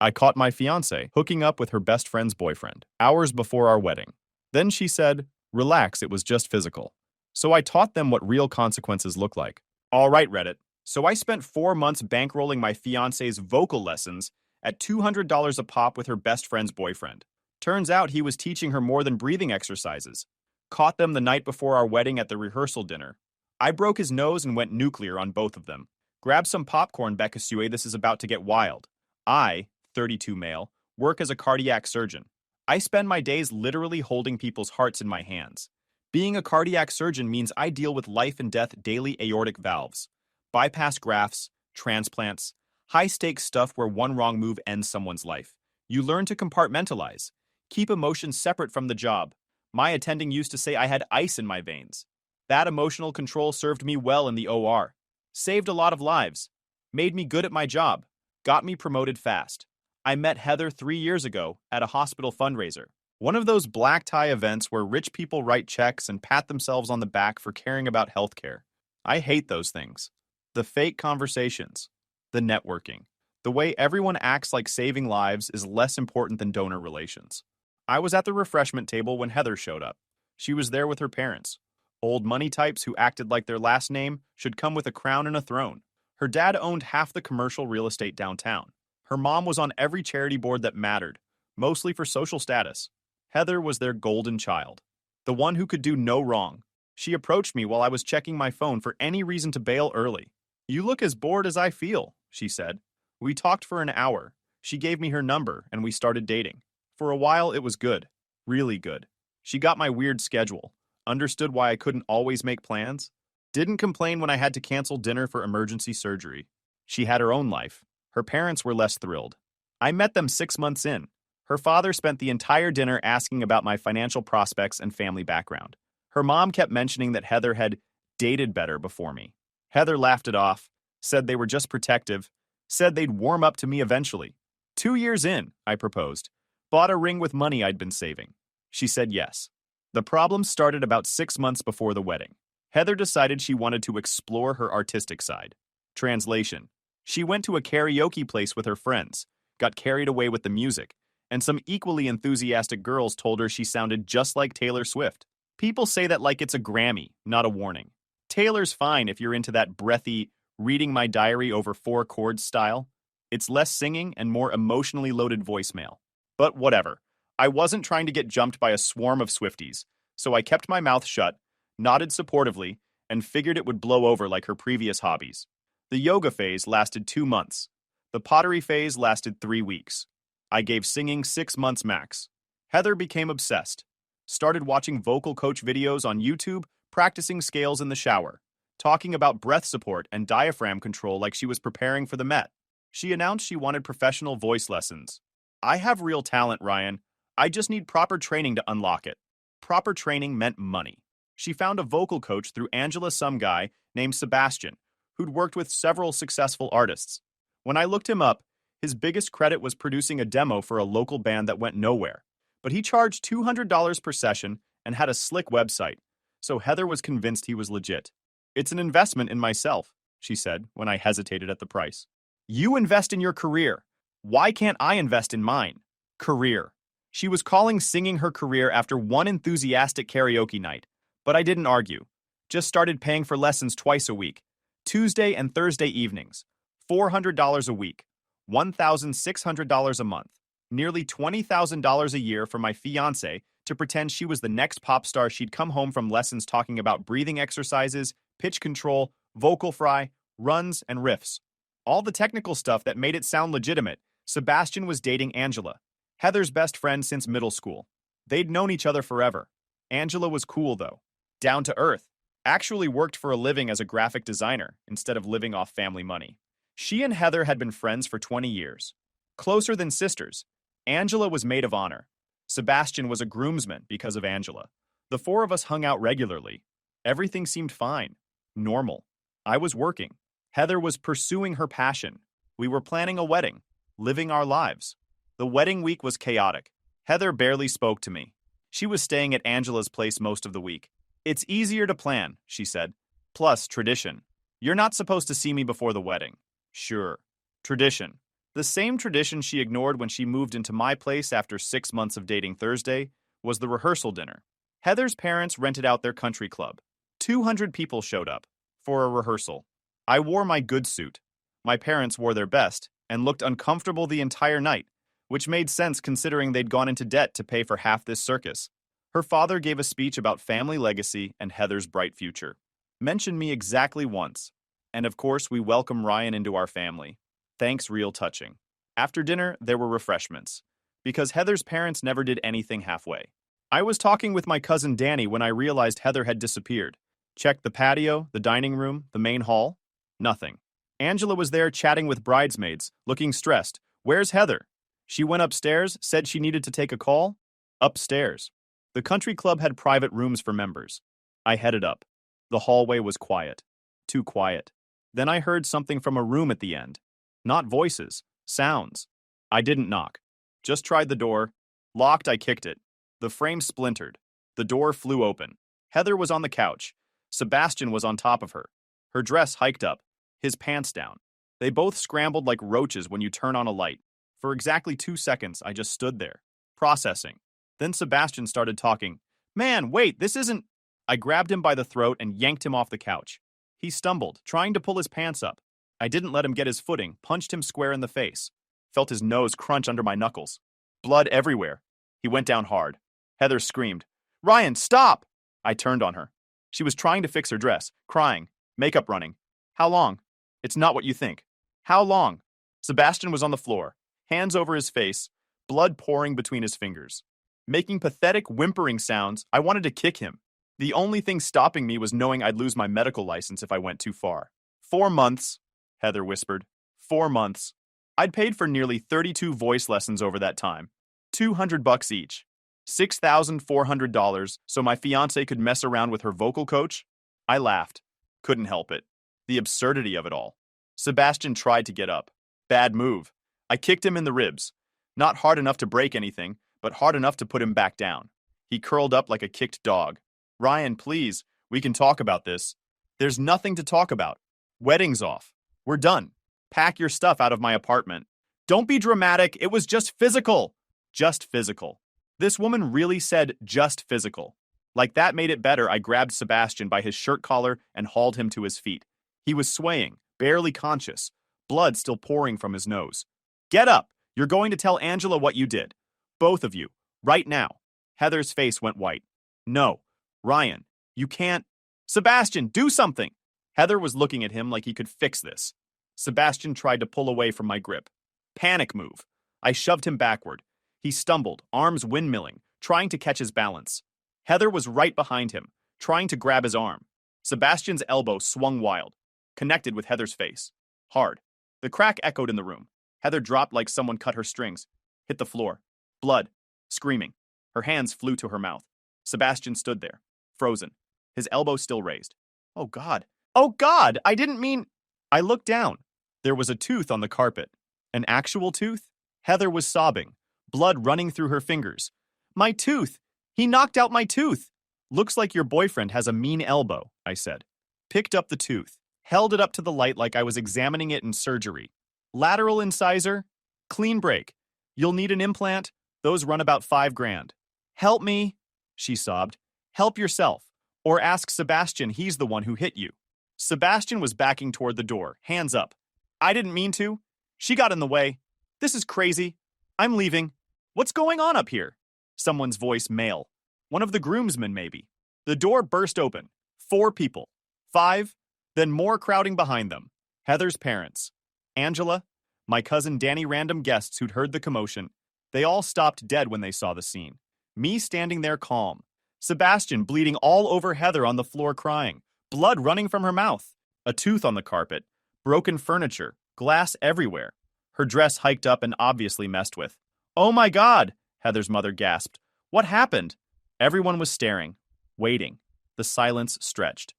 I caught my fiancée hooking up with her best friend's boyfriend hours before our wedding. Then she said, relax, it was just physical. So I taught them what real consequences look like. All right, Reddit. So I spent 4 months bankrolling my fiancée's vocal lessons at $200 a pop with her best friend's boyfriend. Turns out he was teaching her more than breathing exercises. Caught them the night before our wedding at the rehearsal dinner. I broke his nose and went nuclear on both of them. Grab some popcorn, Bekasue, this is about to get wild. I, 32 male, work as a cardiac surgeon. I spend my days literally holding people's hearts in my hands. Being a cardiac surgeon means I deal with life and death daily aortic valves, bypass grafts, transplants, high-stakes stuff where one wrong move ends someone's life. You learn to compartmentalize, keep emotions separate from the job. My attending used to say I had ice in my veins. That emotional control served me well in the OR. Saved a lot of lives. Made me good at my job. Got me promoted fast. I met Heather 3 years ago at a hospital fundraiser. One of those black tie events where rich people write checks and pat themselves on the back for caring about healthcare. I hate those things. The fake conversations. The networking. The way everyone acts like saving lives is less important than donor relations. I was at the refreshment table when Heather showed up. She was there with her parents. Old money types who acted like their last name should come with a crown and a throne. Her dad owned half the commercial real estate downtown. Her mom was on every charity board that mattered, mostly for social status. Heather was their golden child, the one who could do no wrong. She approached me while I was checking my phone for any reason to bail early. You look as bored as I feel, she said. We talked for an hour. She gave me her number, and we started dating. For a while, it was good. Really good. She got my weird schedule, understood why I couldn't always make plans, didn't complain when I had to cancel dinner for emergency surgery. She had her own life. Her parents were less thrilled. I met them 6 months in. Her father spent the entire dinner asking about my financial prospects and family background. Her mom kept mentioning that Heather had dated better before me. Heather laughed it off, said they were just protective, said they'd warm up to me eventually. 2 years in, I proposed. Bought a ring with money I'd been saving. She said yes. The problem started about 6 months before the wedding. Heather decided she wanted to explore her artistic side. Translation. She went to a karaoke place with her friends, got carried away with the music, and some equally enthusiastic girls told her she sounded just like Taylor Swift. People say that like it's a Grammy, not a warning. Taylor's fine if you're into that breathy, reading my diary over 4 chords style. It's less singing and more emotionally loaded voicemail. But whatever. I wasn't trying to get jumped by a swarm of Swifties, so I kept my mouth shut, nodded supportively, and figured it would blow over like her previous hobbies. The yoga phase lasted 2 months. The pottery phase lasted 3 weeks. I gave singing 6 months max. Heather became obsessed. Started watching vocal coach videos on YouTube, practicing scales in the shower, talking about breath support and diaphragm control like she was preparing for the Met. She announced she wanted professional voice lessons. I have real talent, Ryan. I just need proper training to unlock it. Proper training meant money. She found a vocal coach through Angela, some guy named Sebastian, who'd worked with several successful artists. When I looked him up, his biggest credit was producing a demo for a local band that went nowhere. But he charged $200 per session and had a slick website, so Heather was convinced he was legit. It's an investment in myself, she said when I hesitated at the price. You invest in your career. Why can't I invest in mine? Career. She was calling singing her career after one enthusiastic karaoke night, but I didn't argue. Just started paying for lessons twice a week, Tuesday and Thursday evenings, $400 a week, $1,600 a month, nearly $20,000 a year for my fiancée to pretend she was the next pop star. She'd come home from lessons talking about breathing exercises, pitch control, vocal fry, runs, and riffs. All the technical stuff that made it sound legitimate. Sebastian was dating Angela, Heather's best friend since middle school. They'd known each other forever. Angela was cool, though. Down to earth. Actually worked for a living as a graphic designer instead of living off family money. She and Heather had been friends for 20 years. Closer than sisters. Angela was maid of honor. Sebastian was a groomsman because of Angela. The 4 of us hung out regularly. Everything seemed fine. Normal. I was working. Heather was pursuing her passion. We were planning a wedding. Living our lives. The wedding week was chaotic. Heather barely spoke to me. She was staying at Angela's place most of the week. It's easier to plan, she said. Plus, tradition. You're not supposed to see me before the wedding. Sure. Tradition. The same tradition she ignored when she moved into my place after 6 months of dating Thursday was the rehearsal dinner. Heather's parents rented out their country club. 200 people showed up for a rehearsal. I wore my good suit. My parents wore their best and looked uncomfortable the entire night, which made sense considering they'd gone into debt to pay for half this circus. Her father gave a speech about family legacy and Heather's bright future. Mentioned me exactly once. And of course, we welcome Ryan into our family. Thanks, real touching. After dinner, there were refreshments, because Heather's parents never did anything halfway. I was talking with my cousin Danny when I realized Heather had disappeared. Checked the patio, the dining room, the main hall. Nothing. Angela was there chatting with bridesmaids, looking stressed. Where's Heather? She went upstairs, said she needed to take a call. Upstairs. The country club had private rooms for members. I headed up. The hallway was quiet. Too quiet. Then I heard something from a room at the end. Not voices, sounds. I didn't knock. Just tried the door. Locked, I kicked it. The frame splintered. The door flew open. Heather was on the couch. Sebastian was on top of her. Her dress hiked up, his pants down. They both scrambled like roaches when you turn on a light. For exactly 2 seconds, I just stood there, processing. Then Sebastian started talking. Man, wait, this isn't... I grabbed him by the throat and yanked him off the couch. He stumbled, trying to pull his pants up. I didn't let him get his footing, punched him square in the face. Felt his nose crunch under my knuckles. Blood everywhere. He went down hard. Heather screamed, Ryan, stop! I turned on her. She was trying to fix her dress, crying, makeup running. How long? It's not what you think. How long? Sebastian was on the floor, hands over his face, blood pouring between his fingers. Making pathetic whimpering sounds, I wanted to kick him. The only thing stopping me was knowing I'd lose my medical license if I went too far. 4 months, Heather whispered. 4 months. I'd paid for nearly 32 voice lessons over that time. $200 each. $6,400 so my fiancée could mess around with her vocal coach? I laughed. Couldn't help it. The absurdity of it all. Sebastian tried to get up. Bad move. I kicked him in the ribs. Not hard enough to break anything, but hard enough to put him back down. He curled up like a kicked dog. Ryan, please, we can talk about this. There's nothing to talk about. Wedding's off. We're done. Pack your stuff out of my apartment. Don't be dramatic. It was just physical. Just physical. This woman really said just physical. Like that made it better, I grabbed Sebastian by his shirt collar and hauled him to his feet. He was swaying, barely conscious, blood still pouring from his nose. Get up. You're going to tell Angela what you did. Both of you. Right now. Heather's face went white. No. Ryan, you can't. Sebastian, do something. Heather was looking at him like he could fix this. Sebastian tried to pull away from my grip. Panic move. I shoved him backward. He stumbled, arms windmilling, trying to catch his balance. Heather was right behind him, trying to grab his arm. Sebastian's elbow swung wild, connected with Heather's face. Hard. The crack echoed in the room. Heather dropped like someone cut her strings. Hit the floor. Blood. Screaming. Her hands flew to her mouth. Sebastian stood there, frozen, his elbow still raised. Oh, God. Oh, God! I didn't mean... I looked down. There was a tooth on the carpet. An actual tooth? Heather was sobbing, blood running through her fingers. My tooth! He knocked out my tooth! Looks like your boyfriend has a mean elbow, I said. Picked up the tooth, held it up to the light like I was examining it in surgery. Lateral incisor? Clean break. You'll need an implant? Those run about $5,000. Help me, she sobbed. Help yourself. Or ask Sebastian, he's the one who hit you. Sebastian was backing toward the door, hands up. I didn't mean to. She got in the way. This is crazy. I'm leaving. What's going on up here? Someone's voice, male. One of the groomsmen, maybe. The door burst open. 4 people. 5, then more crowding behind them. Heather's parents. Angela, my cousin Danny, random guests who'd heard the commotion. They all stopped dead when they saw the scene. Me standing there calm. Sebastian bleeding all over Heather on the floor crying. Blood running from her mouth. A tooth on the carpet. Broken furniture. Glass everywhere. Her dress hiked up and obviously messed with. Oh my God, Heather's mother gasped. What happened? Everyone was staring. Waiting. The silence stretched.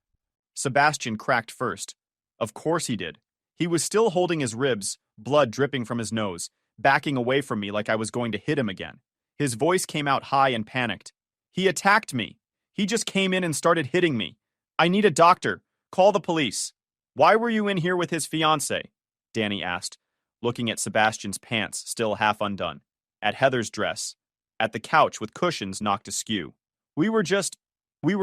Sebastian cracked first. Of course he did. He was still holding his ribs, blood dripping from his nose, backing away from me like I was going to hit him again. His voice came out high and panicked. He attacked me. He just came in and started hitting me. I need a doctor. Call the police. Why were you in here with his fiancée? Danny asked. looking at Sebastian's pants still half undone, at Heather's dress, at the couch with cushions knocked askew. We were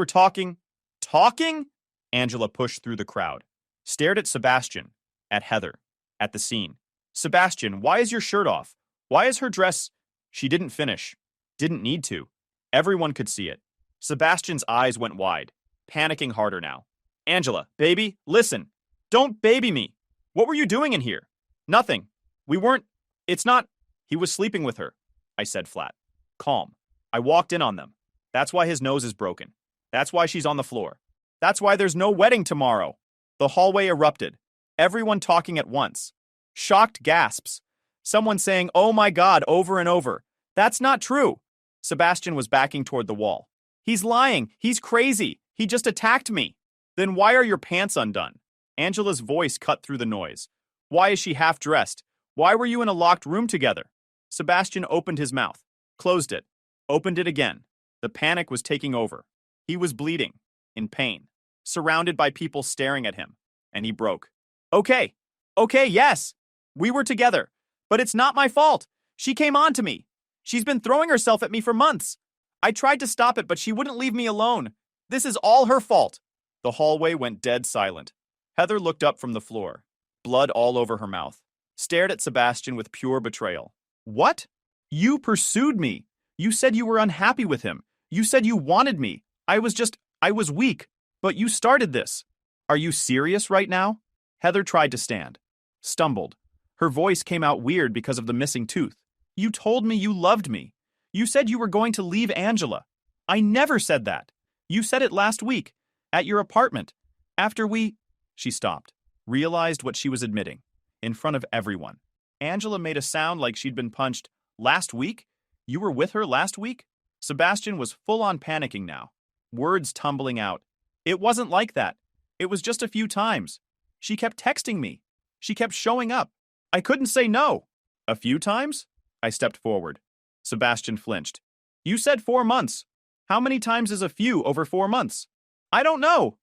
talking. Talking? Angela pushed through the crowd, stared at Sebastian, at Heather, at the scene. Sebastian, why is your shirt off? Why is her dress? She didn't finish. Didn't need to. Everyone could see it. Sebastian's eyes went wide, panicking harder now. Angela, baby, listen. Don't baby me. What were you doing in here? Nothing. We weren't. It's not. He was sleeping with her, I said flat. Calm. I walked in on them. That's why his nose is broken. That's why she's on the floor. That's why there's no wedding tomorrow. The hallway erupted. Everyone talking at once. Shocked gasps. Someone saying, "Oh my God," over and over. That's not true. Sebastian was backing toward the wall. He's lying. He's crazy. He just attacked me. Then why are your pants undone? Angela's voice cut through the noise. Why is she half dressed? Why were you in a locked room together? Sebastian opened his mouth, closed it, opened it again. The panic was taking over. He was bleeding, in pain, surrounded by people staring at him, and he broke. Okay, yes. We were together, but it's not my fault. She came on to me. She's been throwing herself at me for months. I tried to stop it, but she wouldn't leave me alone. This is all her fault. The hallway went dead silent. Heather looked up from the floor, blood all over her mouth, stared at Sebastian with pure betrayal. What? You pursued me. You said you were unhappy with him. You said you wanted me. I was weak. But you started this. Are you serious right now? Heather tried to stand, stumbled. Her voice came out weird because of the missing tooth. You told me you loved me. You said you were going to leave Angela. I never said that. You said it last week, at your apartment. After we... She stopped, realized what she was admitting, in front of everyone. Angela made a sound like she'd been punched. Last week? You were with her last week? Sebastian was full-on panicking now, words tumbling out. It wasn't like that. It was just a few times. She kept texting me. She kept showing up. I couldn't say no. A few times? I stepped forward. Sebastian flinched. You said 4 months. How many times is a few over 4 months? I don't know.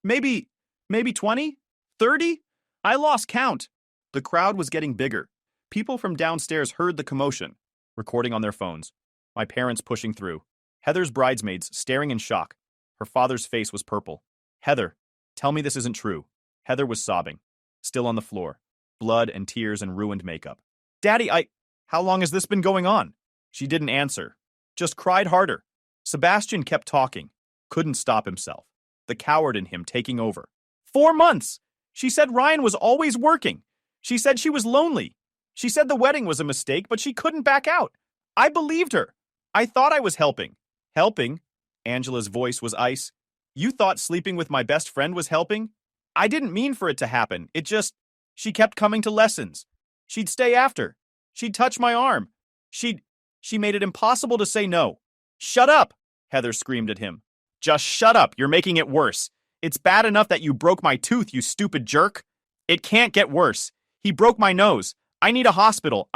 Maybe 20? 30? I lost count. The crowd was getting bigger. People from downstairs heard the commotion, recording on their phones. My parents pushing through. Heather's bridesmaids staring in shock. Her father's face was purple. Heather, tell me this isn't true. Heather was sobbing, still on the floor. Blood and tears and ruined makeup. Daddy, how long has this been going on? She didn't answer. Just cried harder. Sebastian kept talking. Couldn't stop himself. The coward in him taking over. 4 months! She said Ryan was always working. She said she was lonely. She said the wedding was a mistake, but she couldn't back out. I believed her. I thought I was helping. Helping? Angela's voice was ice. You thought sleeping with my best friend was helping? I didn't mean for it to happen. She kept coming to lessons. She'd stay after. She'd touch my arm. She made it impossible to say no. Shut up! Heather screamed at him. Just shut up. You're making it worse. It's bad enough that you broke my tooth, you stupid jerk. It can't get worse. He broke my nose. I need a hospital.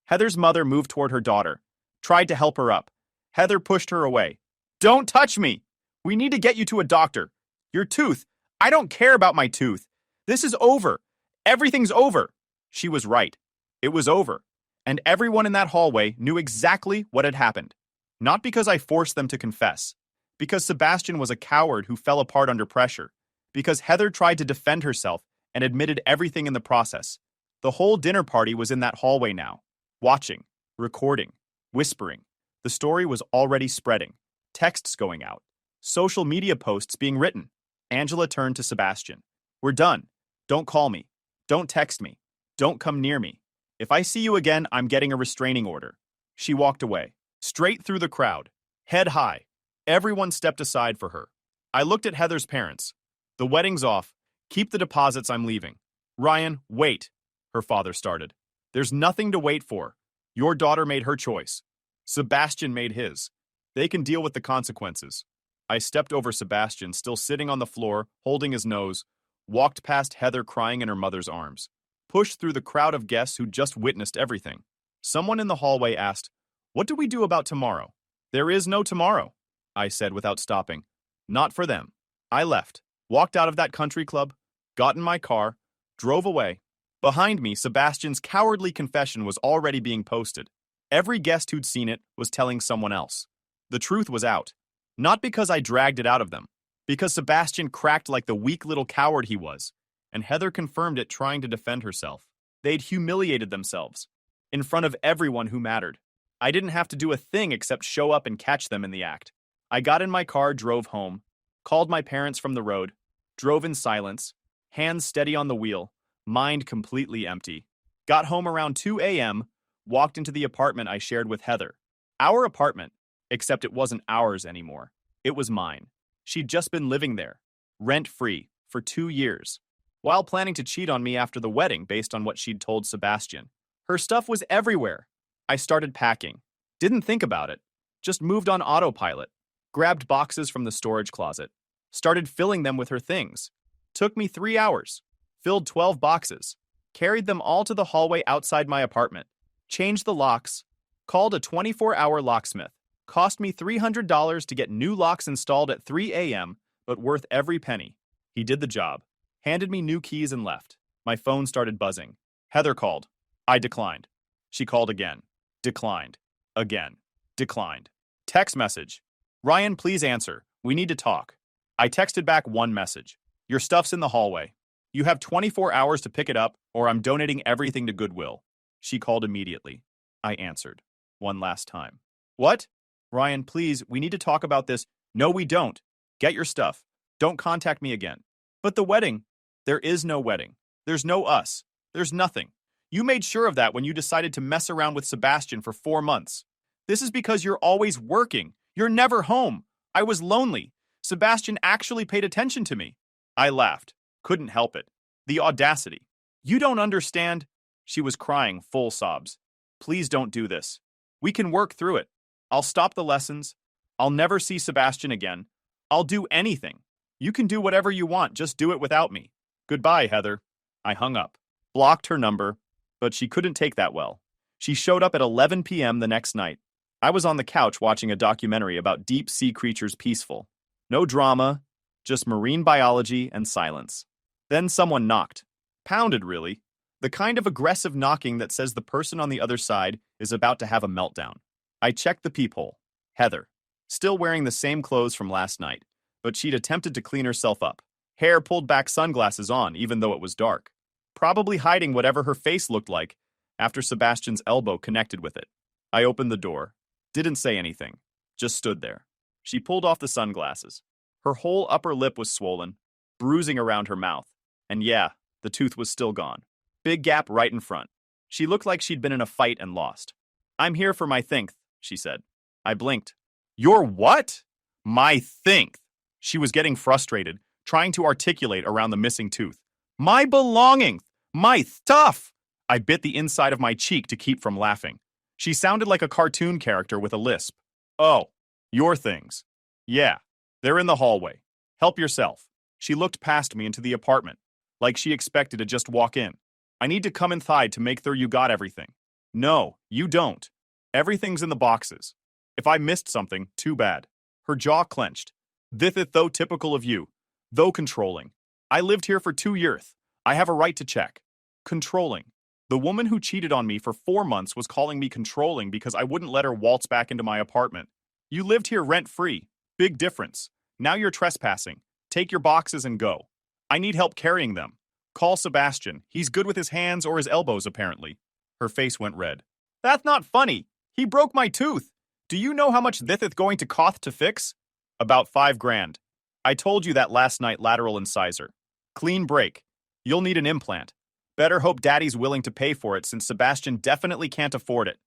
Heather's mother moved toward her daughter, tried to help her up. Heather pushed her away. Don't touch me. We need to get you to a doctor. Your tooth. I don't care about my tooth. This is over. Everything's over. She was right. It was over. And everyone in that hallway knew exactly what had happened. Not because I forced them to confess. Because Sebastian was a coward who fell apart under pressure. Because Heather tried to defend herself and admitted everything in the process. The whole dinner party was in that hallway now. Watching, recording, whispering. The story was already spreading. Texts going out. Social media posts being written. Angela turned to Sebastian. We're done. Don't call me. Don't text me. Don't come near me. If I see you again, I'm getting a restraining order. She walked away, straight through the crowd, head high. Everyone stepped aside for her. I looked at Heather's parents. The wedding's off. Keep the deposits, I'm leaving. Ryan, wait, her father started. There's nothing to wait for. Your daughter made her choice. Sebastian made his. They can deal with the consequences. I stepped over Sebastian, still sitting on the floor, holding his nose, walked past Heather crying in her mother's arms, pushed through the crowd of guests who'd just witnessed everything. Someone in the hallway asked, "What do we do about tomorrow?" There is no tomorrow, I said without stopping. Not for them. I left, walked out of that country club, got in my car, drove away. Behind me, Sebastian's cowardly confession was already being posted. Every guest who'd seen it was telling someone else. The truth was out. Not because I dragged it out of them, because Sebastian cracked like the weak little coward he was, and Heather confirmed it trying to defend herself. They'd humiliated themselves, in front of everyone who mattered. I didn't have to do a thing except show up and catch them in the act. I got in my car, drove home, called my parents from the road, drove in silence, hands steady on the wheel, mind completely empty. Got home around 2 a.m., walked into the apartment I shared with Heather. Our apartment, except it wasn't ours anymore. It was mine. She'd just been living there, rent-free, for 2 years, while planning to cheat on me after the wedding based on what she'd told Sebastian. Her stuff was everywhere. I started packing. Didn't think about it. Just moved on autopilot. Grabbed boxes from the storage closet. Started filling them with her things. Took me 3 hours. Filled 12 boxes. Carried them all to the hallway outside my apartment. Changed the locks. Called a 24-hour locksmith. Cost me $300 to get new locks installed at 3 a.m., but worth every penny. He did the job. Handed me new keys and left. My phone started buzzing. Heather called. I declined. She called again. Declined. Again. Declined. Text message. Ryan, please answer. We need to talk. I texted back one message. Your stuff's in the hallway. You have 24 hours to pick it up, or I'm donating everything to Goodwill. She called immediately. I answered. One last time. What? Ryan, please, we need to talk about this. No, we don't. Get your stuff. Don't contact me again. But the wedding. There is no wedding. There's no us. There's nothing. You made sure of that when you decided to mess around with Sebastian for 4 months. This is because you're always working. You're never home. I was lonely. Sebastian actually paid attention to me. I laughed. Couldn't help it. The audacity. You don't understand. She was crying, full sobs. Please don't do this. We can work through it. I'll stop the lessons. I'll never see Sebastian again. I'll do anything. You can do whatever you want, just do it without me. Goodbye, Heather. I hung up. Blocked her number, but she couldn't take that well. She showed up at 11 p.m. the next night. I was on the couch watching a documentary about deep-sea creatures peaceful. No drama, just marine biology and silence. Then someone knocked. Pounded, really. The kind of aggressive knocking that says the person on the other side is about to have a meltdown. I checked the peephole. Heather. Still wearing the same clothes from last night, but she'd attempted to clean herself up. Hair pulled back, sunglasses on, even though it was dark. Probably hiding whatever her face looked like after Sebastian's elbow connected with it. I opened the door. Didn't say anything. Just stood there. She pulled off the sunglasses. Her whole upper lip was swollen, bruising around her mouth. And yeah, the tooth was still gone. Big gap right in front. She looked like she'd been in a fight and lost. I'm here for my thingth, she said. I blinked. Your what? My thingth. She was getting frustrated, trying to articulate around the missing tooth. My belongings! My stuff! I bit the inside of my cheek to keep from laughing. She sounded like a cartoon character with a lisp. Oh, your things. Yeah, they're in the hallway. Help yourself. She looked past me into the apartment, like she expected to just walk in. I need to come inside to make sure you got everything. No, you don't. Everything's in the boxes. If I missed something, too bad. Her jaw clenched. This is though typical of you. Though controlling. I lived here for 2 years. I have a right to check. Controlling. The woman who cheated on me for 4 months was calling me controlling because I wouldn't let her waltz back into my apartment. You lived here rent-free. Big difference. Now you're trespassing. Take your boxes and go. I need help carrying them. Call Sebastian. He's good with his hands or his elbows, apparently. Her face went red. That's not funny. He broke my tooth. Do you know how much this is going to cost to fix? About $5,000. I told you that last night, lateral incisor. Clean break. You'll need an implant. Better hope Daddy's willing to pay for it since Sebastian definitely can't afford it.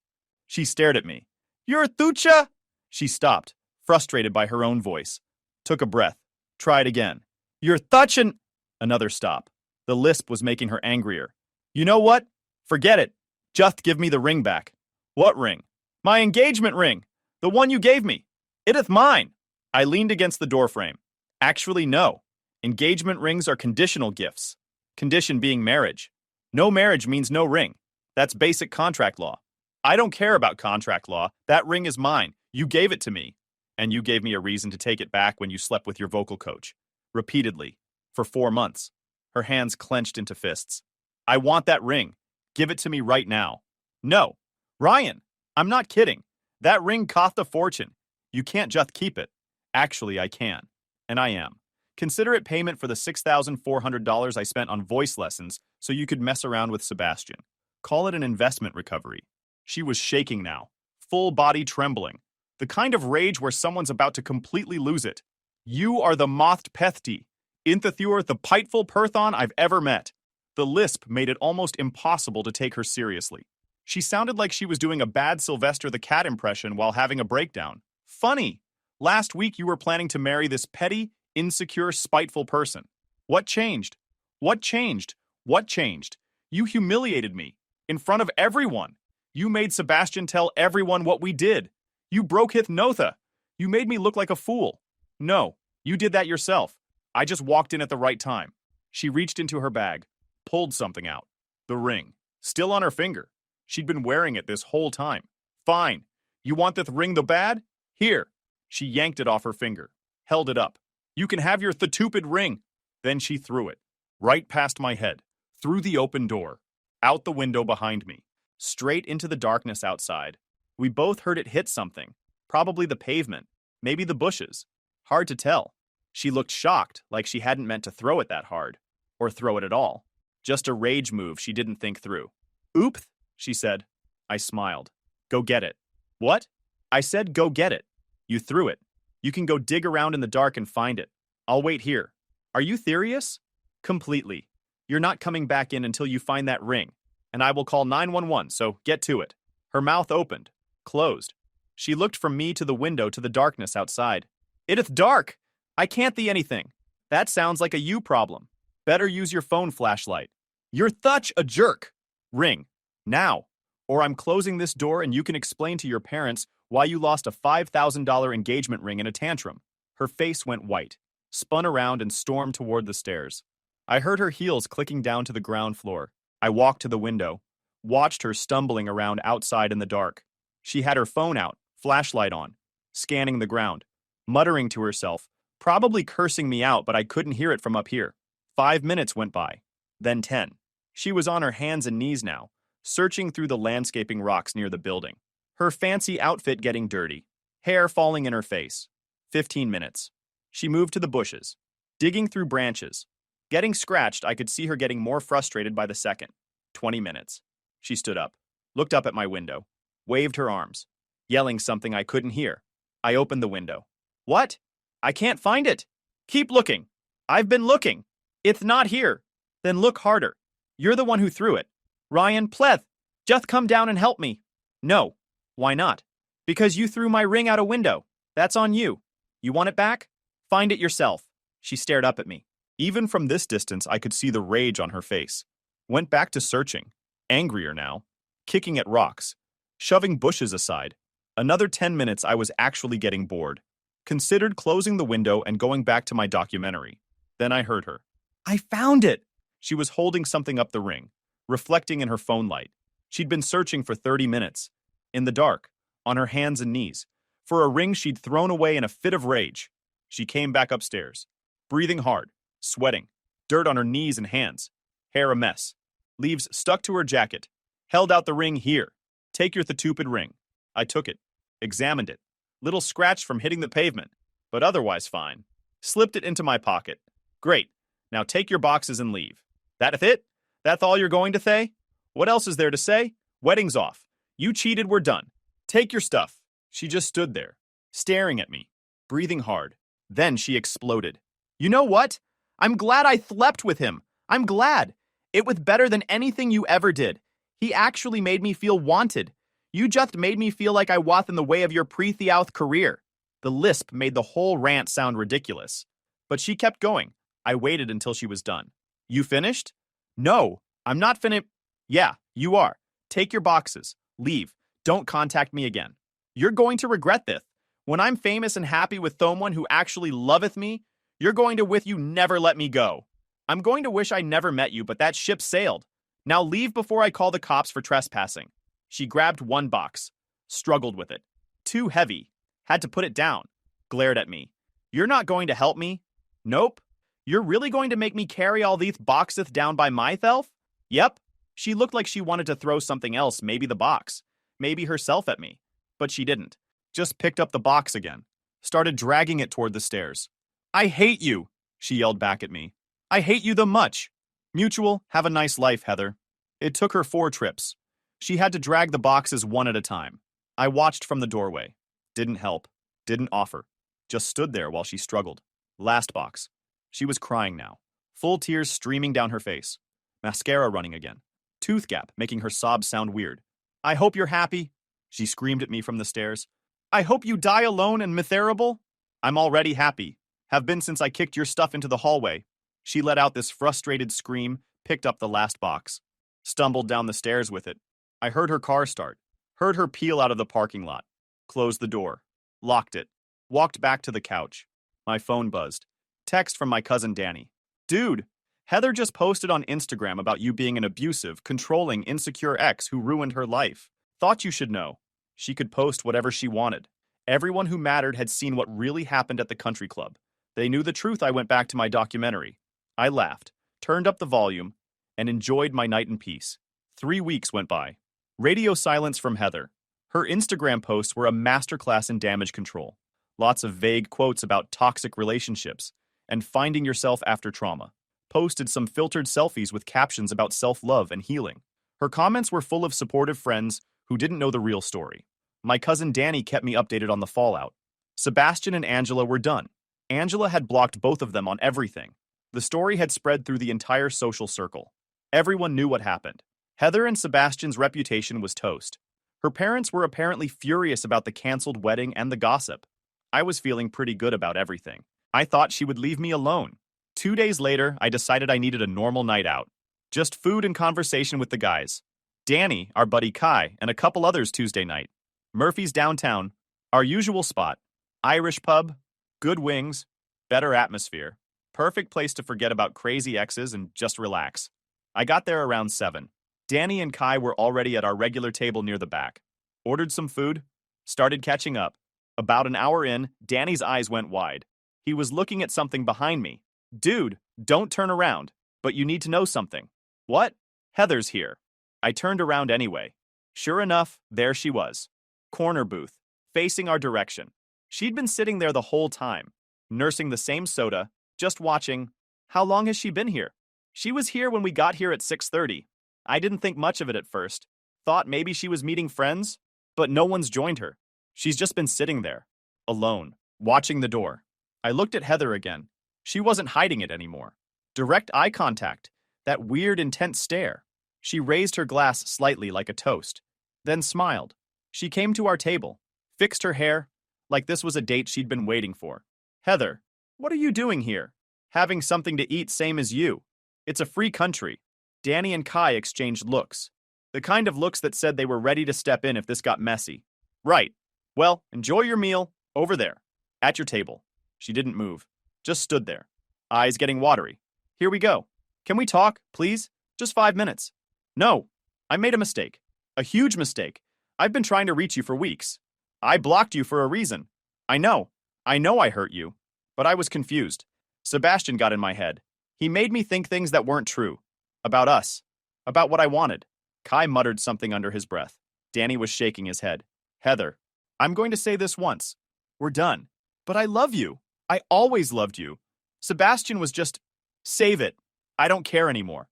She stared at me. You're Thucha? She stopped, frustrated by her own voice. Took a breath. Tried again. You're Thuchin. Another stop. The lisp was making her angrier. You know what? Forget it. Just give me the ring back. What ring? My engagement ring. The one you gave me. It is mine. I leaned against the doorframe. Actually, no. Engagement rings are conditional gifts. Condition being marriage. No marriage means no ring. That's basic contract law. I don't care about contract law. That ring is mine. You gave it to me. And you gave me a reason to take it back when you slept with your vocal coach. Repeatedly. For 4 months. Her hands clenched into fists. I want that ring. Give it to me right now. No. Ryan, I'm not kidding. That ring cost a fortune. You can't just keep it. Actually, I can. And I am. Consider it payment for the $6,400 I spent on voice lessons so you could mess around with Sebastian. Call it an investment recovery. She was shaking now, full body trembling. The kind of rage where someone's about to completely lose it. You are the moth pethti, Inthathur the piteful Perthon I've ever met. The lisp made it almost impossible to take her seriously. She sounded like she was doing a bad Sylvester the Cat impression while having a breakdown. Funny. Last week you were planning to marry this petty, insecure, spiteful person. What changed? What changed? What changed? You humiliated me. In front of everyone. You made Sebastian tell everyone what we did. You broke hith notha. You made me look like a fool. No, you did that yourself. I just walked in at the right time. She reached into her bag, pulled something out. The ring. Still on her finger. She'd been wearing it this whole time. Fine. You want the ring the bad? Here. She yanked it off her finger. Held it up. You can have your thtupid ring. Then she threw it. Right past my head. Through the open door. Out the window behind me. Straight into the darkness outside. We both heard it hit something. Probably the pavement. Maybe the bushes. Hard to tell. She looked shocked, like she hadn't meant to throw it that hard. Or throw it at all. Just a rage move she didn't think through. Oops, she said. I smiled. Go get it. What? I said go get it. You threw it. You can go dig around in the dark and find it. I'll wait here. Are you serious? Completely. You're not coming back in until you find that ring. And I will call 911, so get to it. Her mouth opened. Closed. She looked from me to the window to the darkness outside. It ith dark. I can't see anything. That sounds like a you problem. Better use your phone flashlight. You're such a jerk. Ring. Now. Or I'm closing this door and you can explain to your parents why you lost a $5,000 engagement ring in a tantrum. Her face went white, spun around and stormed toward the stairs. I heard her heels clicking down to the ground floor. I walked to the window, watched her stumbling around outside in the dark. She had her phone out, flashlight on, scanning the ground, muttering to herself, probably cursing me out, but I couldn't hear it from up here. 5 minutes went by, then 10. She was on her hands and knees now, searching through the landscaping rocks near the building. Her fancy outfit getting dirty, hair falling in her face. 15 minutes. She moved to the bushes, digging through branches. Getting scratched, I could see her getting more frustrated by the second. 20 minutes. She stood up, looked up at my window, waved her arms, yelling something I couldn't hear. I opened the window. What? I can't find it. Keep looking. I've been looking. It's not here. Then look harder. You're the one who threw it. Ryan, pleth, just come down and help me. No. Why not? Because you threw my ring out a window. That's on you. You want it back? Find it yourself. She stared up at me. Even from this distance, I could see the rage on her face. Went back to searching, angrier now, kicking at rocks, shoving bushes aside. Another 10 minutes, I was actually getting bored. Considered closing the window and going back to my documentary. Then I heard her. I found it! She was holding something up the ring, reflecting in her phone light. She'd been searching for 30 minutes, in the dark, on her hands and knees, for a ring she'd thrown away in a fit of rage. She came back upstairs, breathing hard, sweating, dirt on her knees and hands, hair a mess, leaves stuck to her jacket, held out the ring. Here. Take your thtupid ring. I took it, examined it, little scratched from hitting the pavement, but otherwise fine. Slipped it into my pocket. Great. Now take your boxes and leave. That's it? That's all you're going to say? What else is there to say? Wedding's off. You cheated, we're done. Take your stuff. She just stood there, staring at me, breathing hard. Then she exploded. You know what? I'm glad I slept with him. I'm glad. It was better than anything you ever did. He actually made me feel wanted. You just made me feel like I was in the way of your pre-Theouth career. The lisp made the whole rant sound ridiculous. But she kept going. I waited until she was done. You finished? No, I'm not finished. Yeah, you are. Take your boxes. Leave. Don't contact me again. You're going to regret this. When I'm famous and happy with someone who actually loveth me, you're going to with you never let me go. I'm going to wish I never met you, but that ship sailed. Now leave before I call the cops for trespassing. She grabbed one box, struggled with it. Too heavy. Had to put it down. Glared at me. You're not going to help me? Nope. You're really going to make me carry all these boxes down by myself? Yep. She looked like she wanted to throw something else, maybe the box, maybe herself at me. But she didn't. Just picked up the box again. Started dragging it toward the stairs. I hate you, she yelled back at me. I hate you the much. Mutual, have a nice life, Heather. It took her 4 trips. She had to drag the boxes one at a time. I watched from the doorway. Didn't help. Didn't offer. Just stood there while she struggled. Last box. She was crying now. Full tears streaming down her face. Mascara running again. Tooth gap making her sobs sound weird. I hope you're happy, she screamed at me from the stairs. I hope you die alone and miserable. I'm already happy. Have been since I kicked your stuff into the hallway. She let out this frustrated scream, picked up the last box. Stumbled down the stairs with it. I heard her car start. Heard her peel out of the parking lot. Closed the door. Locked it. Walked back to the couch. My phone buzzed. Text from my cousin Danny. Dude, Heather just posted on Instagram about you being an abusive, controlling, insecure ex who ruined her life. Thought you should know. She could post whatever she wanted. Everyone who mattered had seen what really happened at the country club. They knew the truth. I went back to my documentary. I laughed, turned up the volume, and enjoyed my night in peace. 3 weeks went by. Radio silence from Heather. Her Instagram posts were a masterclass in damage control. Lots of vague quotes about toxic relationships and finding yourself after trauma. Posted some filtered selfies with captions about self-love and healing. Her comments were full of supportive friends who didn't know the real story. My cousin Danny kept me updated on the fallout. Sebastian and Angela were done. Angela had blocked both of them on everything. The story had spread through the entire social circle. Everyone knew what happened. Heather and Sebastian's reputation was toast. Her parents were apparently furious about the canceled wedding and the gossip. I was feeling pretty good about everything. I thought she would leave me alone. 2 days later, I decided I needed a normal night out. Just food and conversation with the guys. Danny, our buddy Kai, and a couple others Tuesday night. Murphy's downtown, our usual spot. Irish pub, good wings, better atmosphere. Perfect place to forget about crazy exes and just relax. I got there around 7. Danny and Kai were already at our regular table near the back. Ordered some food, started catching up. About an hour in, Danny's eyes went wide. He was looking at something behind me. Dude, don't turn around, but you need to know something. What? Heather's here. I turned around anyway. Sure enough, there she was. Corner booth, facing our direction. She'd been sitting there the whole time, nursing the same soda, just watching. How long has she been here? She was here when we got here at 6:30. I didn't think much of it at first. Thought maybe she was meeting friends, but no one's joined her. She's just been sitting there, alone, watching the door. I looked at Heather again. She wasn't hiding it anymore. Direct eye contact, that weird, intense stare. She raised her glass slightly like a toast, then smiled. She came to our table, fixed her hair, like this was a date she'd been waiting for. Heather, what are you doing here? Having something to eat same as you. It's a free country. Danny and Kai exchanged looks. The kind of looks that said they were ready to step in if this got messy. Right. Well, enjoy your meal, over there. At your table. She didn't move. Just stood there. Eyes getting watery. Here we go. Can we talk, please? Just 5 minutes. No. I made a mistake. A huge mistake. I've been trying to reach you for weeks. I blocked you for a reason. I know. I hurt you. But I was confused. Sebastian got in my head. He made me think things that weren't true. About us. About what I wanted. Kai muttered something under his breath. Danny was shaking his head. Heather, I'm going to say this once. We're done. But I love you. I always loved you. Sebastian was just... Save it. I don't care anymore.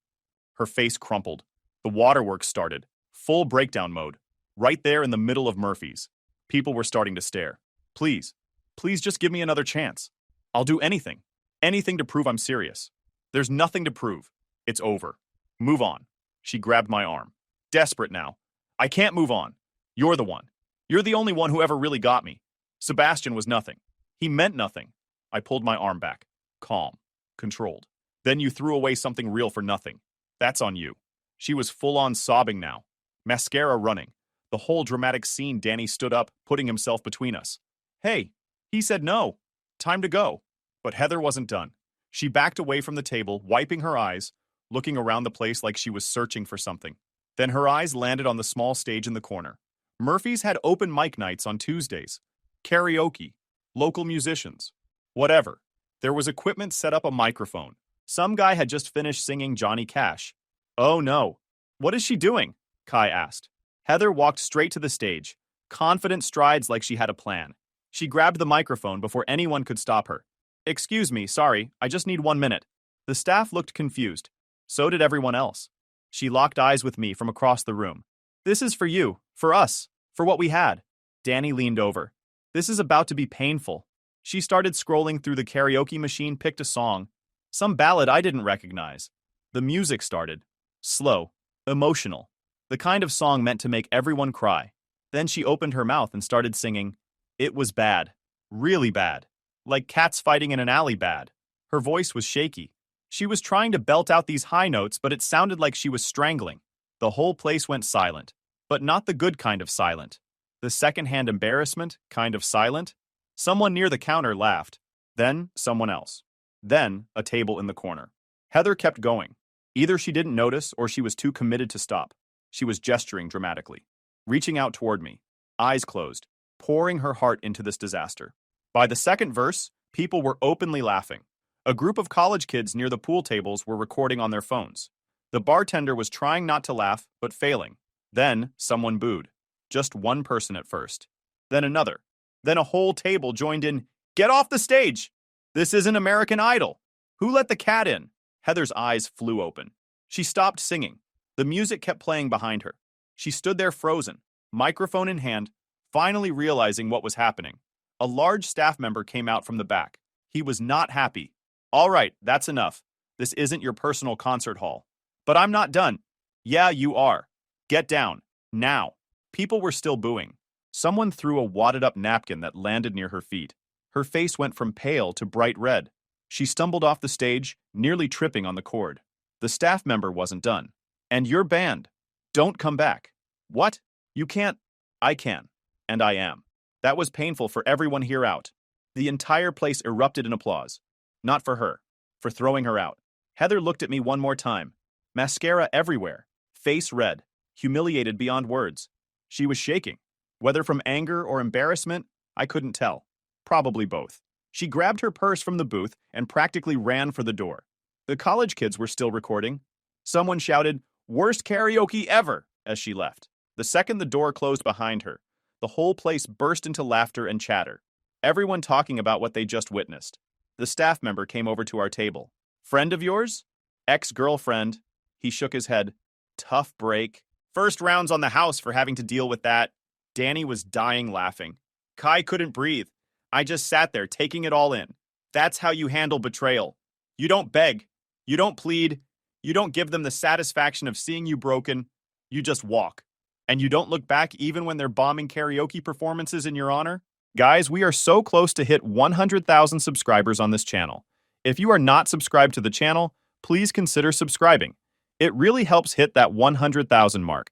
Her face crumpled. The waterworks started. Full breakdown mode. Right there in the middle of Murphy's. People were starting to stare. Please. Please just give me another chance. I'll do anything. Anything to prove I'm serious. There's nothing to prove. It's over. Move on. She grabbed my arm. Desperate now. I can't move on. You're the one. You're the only one who ever really got me. Sebastian was nothing. He meant nothing. I pulled my arm back. Calm. Controlled. Then you threw away something real for nothing. That's on you. She was full-on sobbing now. Mascara running. The whole dramatic scene. Danny stood up, putting himself between us. Hey. He said no. Time to go. But Heather wasn't done. She backed away from the table, wiping her eyes, looking around the place like she was searching for something. Then her eyes landed on the small stage in the corner. Murphy's had open mic nights on Tuesdays. Karaoke. Local musicians. Whatever. There was equipment set up, a microphone. Some guy had just finished singing Johnny Cash. Oh no. What is she doing? Kai asked. Heather walked straight to the stage, confident strides like she had a plan. She grabbed the microphone before anyone could stop her. Excuse me, sorry, I just need 1 minute. The staff looked confused. So did everyone else. She locked eyes with me from across the room. This is for you, for us, for what we had. Danny leaned over. This is about to be painful. She started scrolling through the karaoke machine, picked a song. Some ballad I didn't recognize. The music started. Slow, emotional. The kind of song meant to make everyone cry. Then she opened her mouth and started singing. It was bad. Really bad. Like cats fighting in an alley bad. Her voice was shaky. She was trying to belt out these high notes, but it sounded like she was strangling. The whole place went silent. But not the good kind of silent. The secondhand embarrassment kind of silent. Someone near the counter laughed. Then someone else. Then a table in the corner. Heather kept going. Either she didn't notice or she was too committed to stop. She was gesturing dramatically, reaching out toward me, eyes closed, pouring her heart into this disaster. By the second verse, people were openly laughing. A group of college kids near the pool tables were recording on their phones. The bartender was trying not to laugh, but failing. Then someone booed. Just one person at first. Then another. Then a whole table joined in, "Get off the stage! This isn't American Idol! Who let the cat in?" Heather's eyes flew open. She stopped singing. The music kept playing behind her. She stood there frozen, microphone in hand, finally realizing what was happening. A large staff member came out from the back. He was not happy. "All right, that's enough. This isn't your personal concert hall." "But I'm not done." "Yeah, you are. Get down. Now." People were still booing. Someone threw a wadded-up napkin that landed near her feet. Her face went from pale to bright red. She stumbled off the stage, nearly tripping on the cord. The staff member wasn't done. "And you're banned. Don't come back." "What? You can't." "I can. And I am." That was painful for everyone here out. The entire place erupted in applause. Not for her. For throwing her out. Heather looked at me one more time. Mascara everywhere. Face red. Humiliated beyond words. She was shaking. Whether from anger or embarrassment, I couldn't tell. Probably both. She grabbed her purse from the booth and practically ran for the door. The college kids were still recording. Someone shouted, "Worst karaoke ever," as she left. The second the door closed behind her, the whole place burst into laughter and chatter. Everyone talking about what they just witnessed. The staff member came over to our table. "Friend of yours?" "Ex-girlfriend." He shook his head. "Tough break. First rounds on the house for having to deal with that." Danny was dying laughing. Kai couldn't breathe. I just sat there taking it all in. That's how you handle betrayal. You don't beg. You don't plead. You don't give them the satisfaction of seeing you broken. You just walk. And you don't look back even when they're bombing karaoke performances in your honor? Guys, we are so close to hit 100,000 subscribers on this channel. If you are not subscribed to the channel, please consider subscribing. It really helps hit that 100,000 mark.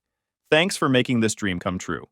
Thanks for making this dream come true.